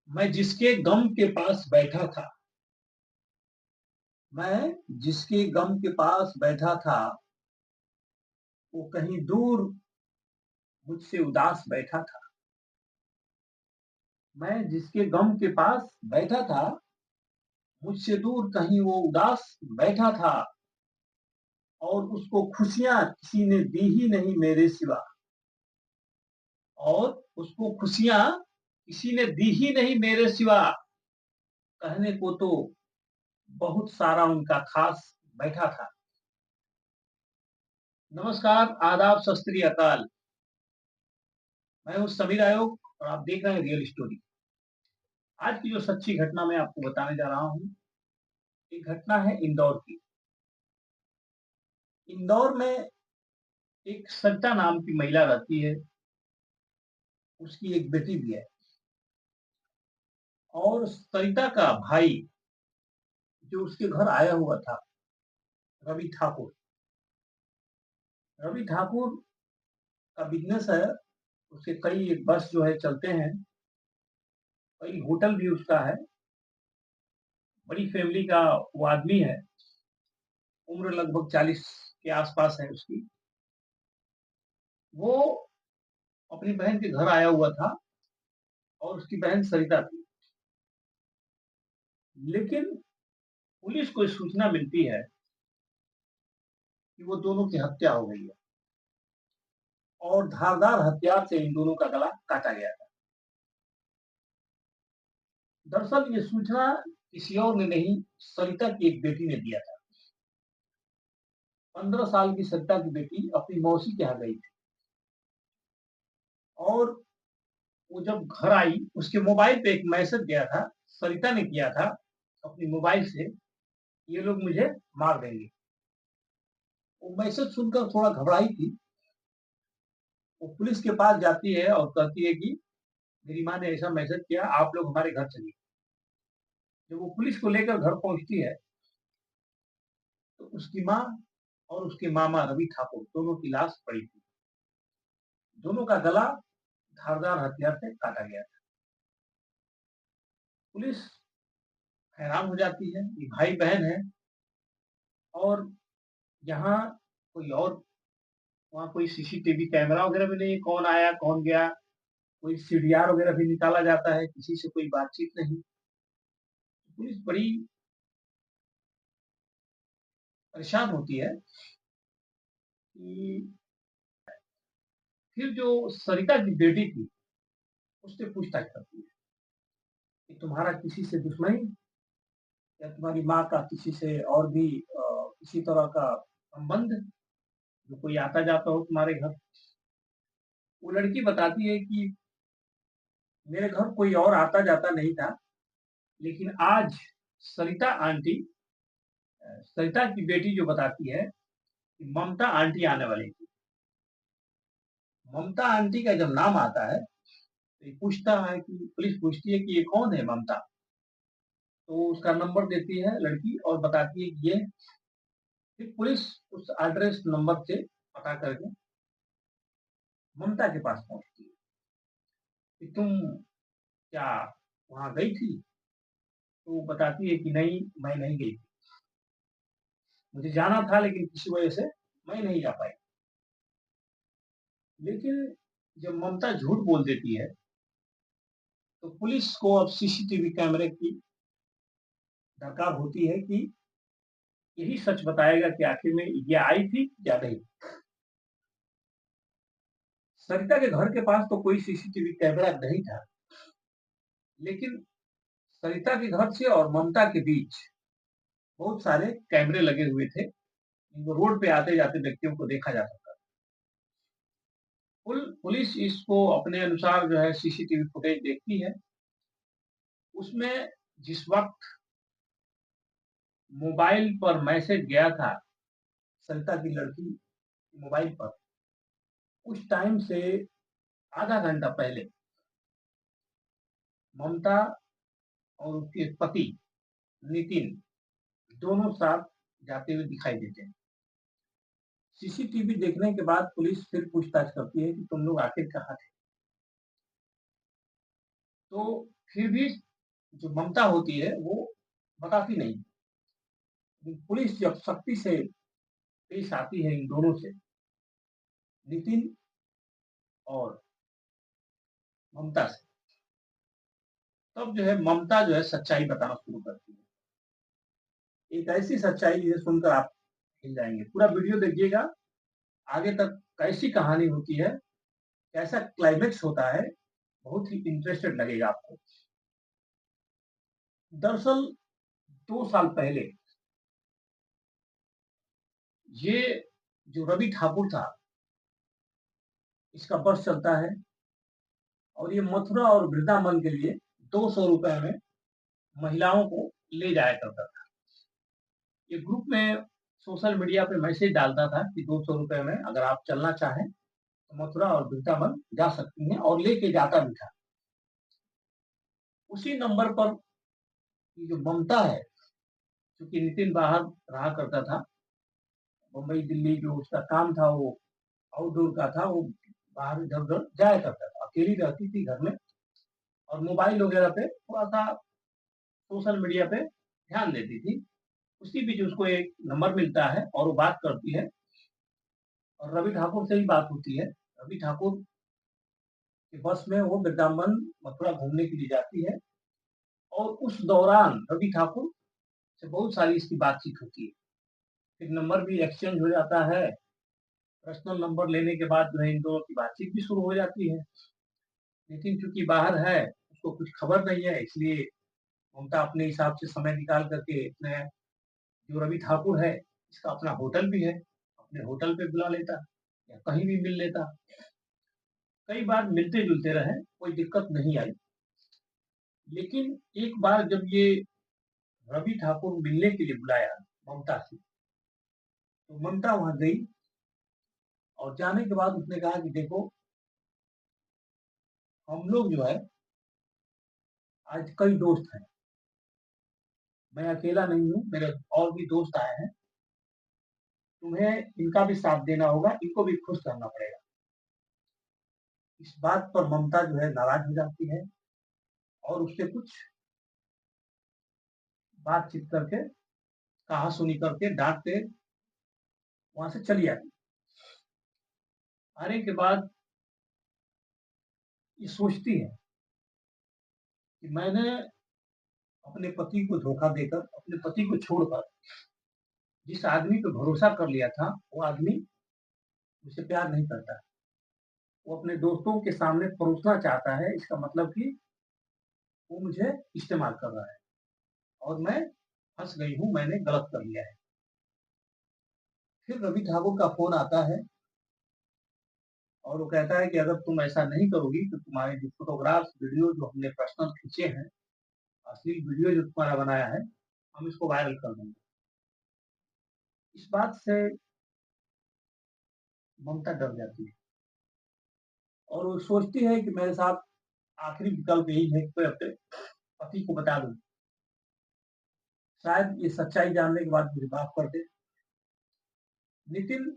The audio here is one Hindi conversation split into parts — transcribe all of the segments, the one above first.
मैं जिसके गम के पास बैठा था मैं जिसके गम के पास बैठा था वो कहीं दूर मुझसे उदास बैठा था। मैं जिसके गम के पास बैठा था मुझसे दूर कहीं वो उदास बैठा था। और उसको खुशियां किसी ने दी ही नहीं मेरे सिवा। और उसको खुशियां किसी ने दी ही नहीं मेरे सिवा। कहने को तो बहुत सारा उनका खास बैठा था। नमस्कार, आदाब, सत श्री अकाल। मैं हूँ समीर आयोग और आप देख रहे हैं रियल स्टोरी। आज की जो सच्ची घटना मैं आपको बताने जा रहा हूँ, एक घटना है इंदौर की। इंदौर में एक सरिता नाम की महिला रहती है। उसकी एक बेटी भी है। और सरिता का भाई जो उसके घर आया हुआ था, रवि ठाकुर। रवि ठाकुर का बिजनेस है। उसके कई एक बस जो है चलते हैं। कई होटल भी उसका है। बड़ी फैमिली का वो आदमी है। उम्र लगभग 40 के आसपास है उसकी। वो अपनी बहन के घर आया हुआ था और उसकी बहन सरिता थी। लेकिन पुलिस को सूचना मिलती है कि वो दोनों की हत्या हो गई है और धारदार हथियार से इन दोनों का गला काटा गया था। दरअसल ये सूचना किसी और ने नहीं, सरिता की एक बेटी ने दिया था। 15 साल की सरिता की बेटी अपनी मौसी के यहाँ गई थी। और वो जब घर आई उसके मोबाइल पे एक मैसेज गया था। सरिता ने किया था अपनी मोबाइल से, ये लोग मुझे मार देंगे। वो मैसेज सुनकर थोड़ा घबराई थी। वो पुलिस के पास जाती है और कहती है कि मेरी माँ ने ऐसा मैसेज किया, आप लोग हमारे घर चलिए। जब वो पुलिस को लेकर घर पहुंचती है तो उसकी माँ और उसके मामा रवि ठाकुर दोनों की लाश पड़ी थी। दोनों का गला धारदार हथियार से काटा गया था। पुलिस हैरान हो जाती है, ये भाई बहन है। और यहाँ कोई और, वहाँ कोई सीसीटीवी कैमरा वगैरह भी नहीं, कौन आया कौन गया। कोई सीडीआर वगैरह भी निकाला जाता है, किसी से कोई बातचीत नहीं। पुलिस बड़ी परेशान होती है कि फिर जो सरिता की बेटी थी उससे पूछताछ करती है कि तुम्हारा किसी से दुश्मनी या तुम्हारी माँ का किसी से और भी किसी तरह का संबंध, जो कोई आता जाता हो तुम्हारे घर। वो लड़की बताती है कि मेरे घर कोई और आता जाता नहीं था, लेकिन आज सरिता आंटी, सरिता की बेटी जो बताती है कि ममता आंटी आने वाली थी। ममता आंटी का जब नाम आता है तो ये पूछता है कि पुलिस पूछती है कि ये कौन है ममता। तो उसका नंबर देती है लड़की और बताती है कि ये। फिर पुलिस उस एड्रेस नंबर से पता करके ममता के पास पहुंचती है कि तुम क्या वहां गई थी। तो वो बताती है कि नहीं, मैं नहीं गई थी। मुझे जाना था लेकिन किसी वजह से मैं नहीं जा पाई। लेकिन जब ममता झूठ बोल देती है तो पुलिस को अब सीसीटीवी कैमरे की दरकार होती है कि यही सच बताएगा कि आखिर में ये आई थी या नहीं। सरिता के घर के पास तो कोई सीसीटीवी कैमरा नहीं था, लेकिन सरिता के घर से और ममता के बीच बहुत सारे कैमरे लगे हुए थे। इनको रोड पे आते जाते व्यक्तियों को देखा जा सकता था। पुलिस इसको अपने अनुसार जो है सीसीटीवी फुटेज देखती है। उसमें जिस वक्त मोबाइल पर मैसेज गया था सरिता की लड़की मोबाइल पर, उस टाइम से आधा घंटा पहले ममता और उसके पति नितिन दोनों साथ जाते हुए दिखाई देते हैं। सीसीटीवी देखने के बाद पुलिस फिर पूछताछ करती है कि तुम लोग आखिर कहाँ थे। तो फिर भी जो ममता होती है वो बताती नहीं। पुलिस जब सख्ती से पेश आती है इन दोनों से, नितिन और ममता से, तब जो है ममता जो है सच्चाई बताना शुरू करती है। एक ऐसी सच्चाई जिसे सुनकर आप हिल जाएंगे। पूरा वीडियो देखिएगा, आगे तक कैसी कहानी होती है, कैसा क्लाइमेक्स होता है, बहुत ही इंटरेस्टेड लगेगा आपको। दरअसल 2 साल पहले ये जो रवि ठाकुर था, इसका बस चलता है और ये मथुरा और वृंदावन के लिए 200 रुपए में महिलाओं को ले जाया करता था। ये ग्रुप में सोशल मीडिया पे मैसेज डालता था कि 200 रुपए में अगर आप चलना चाहें तो मथुरा और वृंदावन जा सकती हैं, और लेके जाता भी था। उसी नंबर पर ये जो ममता है, क्योंकि नितिन बाहर रहा करता था, मुंबई दिल्ली जो उसका काम था वो आउटडोर का था, वो बाहर इधर उधर जाया करता था, अकेली रहती थी घर में, और मोबाइल वगैरह पे थोड़ा सा सोशल मीडिया पे ध्यान देती थी। उसी बीच उसको एक नंबर मिलता है और वो बात करती है, और रवि ठाकुर से ही बात होती है। रवि ठाकुर के बस में वो वृंदावन मथुरा घूमने के लिए जाती है, और उस दौरान रवि ठाकुर से बहुत सारी इसकी बातचीत होती है। फिर नंबर भी एक्सचेंज हो जाता है। पर्सनल नंबर लेने के बाद जो है इन दोनों की बातचीत भी शुरू हो जाती है। नितिन चूंकि बाहर है, उसको कुछ खबर नहीं है, इसलिए ममता अपने हिसाब से समय निकाल करके अपने जो रवि ठाकुर है, इसका अपना होटल भी है, अपने होटल पे बुला लेता या कहीं भी मिल लेता। कई बार मिलते जुलते रहे, कोई दिक्कत नहीं आई। लेकिन एक बार जब ये रवि ठाकुर मिलने के लिए बुलाया ममता से, तो ममता वहां गई, और जाने के बाद उसने कहा कि देखो, हम लोग जो है आज कई दोस्त हैं, मैं अकेला नहीं हूँ, मेरे और भी दोस्त आए हैं, तुम्हें इनका भी साथ देना होगा, इनको भी खुश करना पड़ेगा। इस बात पर ममता जो है नाराज हो जाती है, और उससे कुछ बातचीत करके, कहा सुनी करके, डांट के वहां से चली आती। आने के बाद ये सोचती है कि मैंने अपने पति को धोखा देकर, अपने पति को छोड़कर जिस आदमी पे भरोसा कर लिया था, वो आदमी मुझसे प्यार नहीं करता। वो अपने दोस्तों के सामने परोसना चाहता है, इसका मतलब कि वो मुझे इस्तेमाल कर रहा है, और मैं फंस गई हूँ, मैंने गलत कर लिया है। फिर रवि ठाकुर का फोन आता है, और वो कहता है कि अगर तुम ऐसा नहीं करोगी तो तुम्हारे जो फोटोग्राफ्स, वीडियो जो हमने पर्सनल खींचे हैं, असली वीडियो जो तुम्हारा बनाया है, हम इसको वायरल कर देंगे। इस बात से ममता डर जाती है, और वो सोचती है कि मेरे साथ आखिरी विकल्प यही है कि मैं अपने पति को बता दूं, शायद ये सच्चाई जानने के बाद मुझे माफ कर दे। नितिन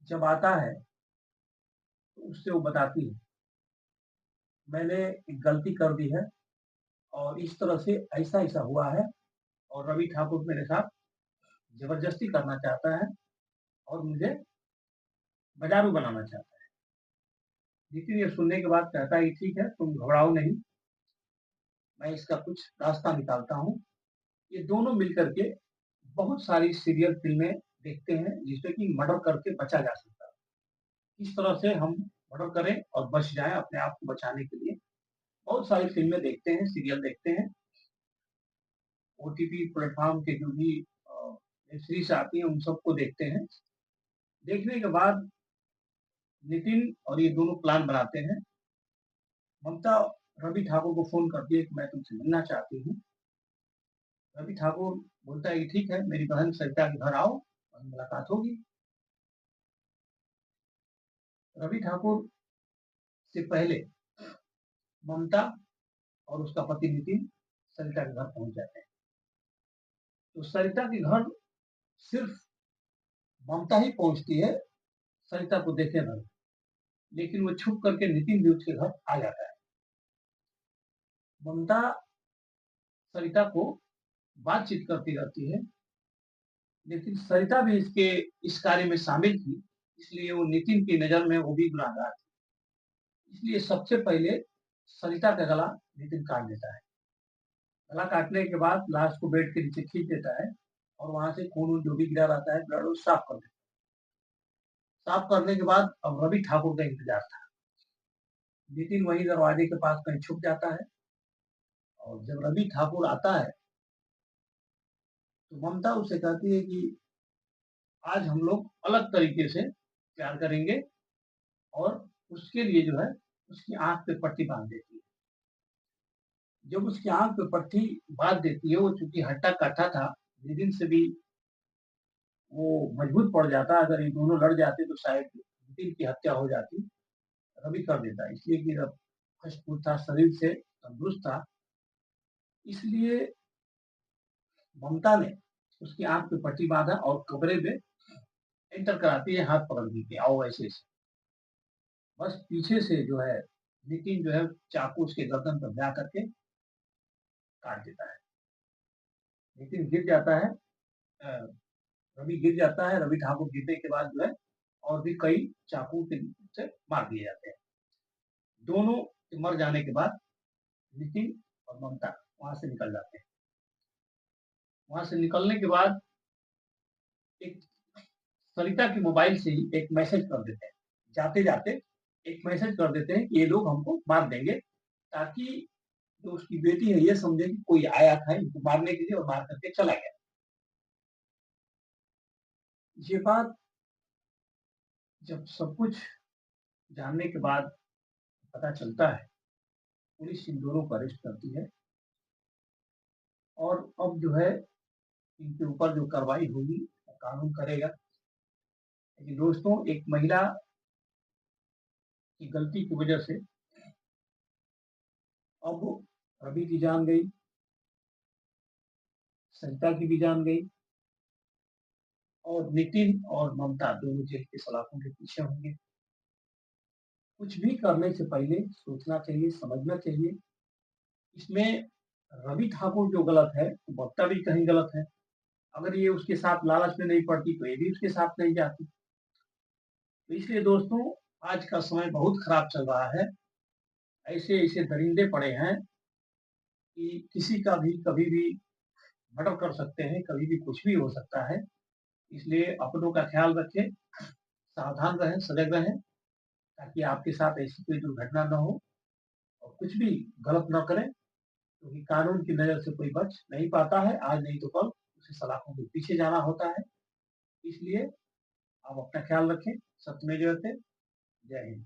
जब आता है तो उससे वो बताती है, मैंने एक गलती कर दी है, और इस तरह से ऐसा ऐसा हुआ है, और रवि ठाकुर मेरे साथ जबरदस्ती करना चाहता है, और मुझे बाजारू बनाना चाहता है। नितिन ये सुनने के बाद कहता है कि ठीक है, तुम घबराओ नहीं, मैं इसका कुछ रास्ता निकालता हूँ। ये दोनों मिलकर के बहुत सारी सीरियल फिल्में देखते हैं, जिससे कि मर्डर करके बचा जा सकता है। किस तरह से हम मर्डर करें और बच जाएं अपने आप को बचाने के लिए। बहुत सारी फिल्में देखते हैं, सीरियल देखते हैं, ओटीटी प्लेटफॉर्म के जो भी वेब सीरीज आती है उन सबको देखते हैं। देखने के बाद नितिन और ये दोनों प्लान बनाते हैं। ममता रवि ठाकुर को फोन करती है कि मैं तुमसे मिलना चाहती हूँ। रवि ठाकुर बोलता है कि ठीक है, मेरी बहन सरिता के घर आओ, वहीं मुलाकात होगी। रवि ठाकुर से पहले ममता और उसका पति नितिन सरिता के घर पहुंच जाते हैं। तो सरिता के घर सिर्फ ममता ही पहुंचती है सरिता को देखने भर, लेकिन वो छुप करके नितिन भी उसके घर आ जाता है। ममता सरिता को बातचीत करती रहती है, लेकिन सरिता भी इस कार्य में शामिल थी, इसलिए वो नितिन की नज़र में वो भी गुनहगार थी। इसलिए सबसे पहले सरिता का गला नितिन काट देता है। गला काटने के बाद लाश को बेड के नीचे खींच देता है और वहाँ से खून जो भी गिरा रहता है ब्लड वो साफ कर देता है। साफ करने के बाद अब रवि ठाकुर का इंतजार था। नितिन वहीं दरवाजे के पास कहीं छुप जाता है और जब रवि ठाकुर आता है तो ममता उससे कहती है कि आज हम लोग अलग तरीके से प्यार करेंगे और उसके लिए जो है उसकी आंख पे पट्टी बांध देती है। जब उसकी आंख पे पट्टी बांध देती है, वो चूंकि हट्टा कट्टा था, नितिन से भी वो मजबूत पड़ जाता। अगर ये दोनों लड़ जाते तो शायद नितिन की हत्या हो जाती। रवि कर देता, इसलिए कि हष्ट था, शरीर से तंदुरुस्त था, इसलिए ममता ने उसकी आंख पे पट्टी बांधा और कमरे में एंटर कराती है, हाथ पकड़ के आओ ऐसे ऐसे। बस पीछे से जो है नितिन जो है चाकू उसके गर्दन पर जा करके काट देता है। नितिन गिर जाता है, रवि गिर जाता है। रवि ठाकुर गिरने के बाद जो है और भी कई चाकू के से मार दिए जाते हैं। दोनों के मर जाने के बाद नितिन और ममता वहां से निकल जाते हैं। वहां से निकलने के बाद एक सरिता के मोबाइल से ही एक मैसेज कर देते हैं, जाते जाते एक मैसेज कर देते हैं कि ये लोग हमको मार देंगे, ताकि जो उसकी बेटी है ये समझे कि कोई आया था इनको मारने के लिए और मार करके चला गया। ये बात जब सब कुछ जानने के बाद पता चलता है, पुलिस इन दोनों को अरेस्ट करती है और अब जो है इनके ऊपर जो कार्रवाई होगी वो कानून करेगा। लेकिन दोस्तों, एक महिला की गलती की वजह से अब रवि की जान गई, सरिता की भी जान गई और नितिन और ममता दोनों जेल के सलाखों के पीछे होंगे। कुछ भी करने से पहले सोचना चाहिए, समझना चाहिए। इसमें रवि ठाकुर जो गलत है तो ममता भी कहीं गलत है। अगर ये उसके साथ लालच में नहीं पड़ती तो ये भी उसके साथ नहीं जाती। तो इसलिए दोस्तों, आज का समय बहुत खराब चल रहा है। ऐसे ऐसे दरिंदे पड़े हैं कि किसी का भी कभी भी मर्डर कर सकते हैं, कभी भी कुछ भी हो सकता है। इसलिए अपनों का ख्याल रखें, सावधान रहें, सजग रहें, ताकि आपके साथ ऐसी कोई दुर्घटना न हो और कुछ भी गलत न करें, क्योंकि कानून की नजर से कोई बच नहीं पाता है। आज नहीं तो कल उसे सलाखों के पीछे जाना होता है। इसलिए आप अपना ख्याल रखें। सत्यमेव जयते। जय हिंद।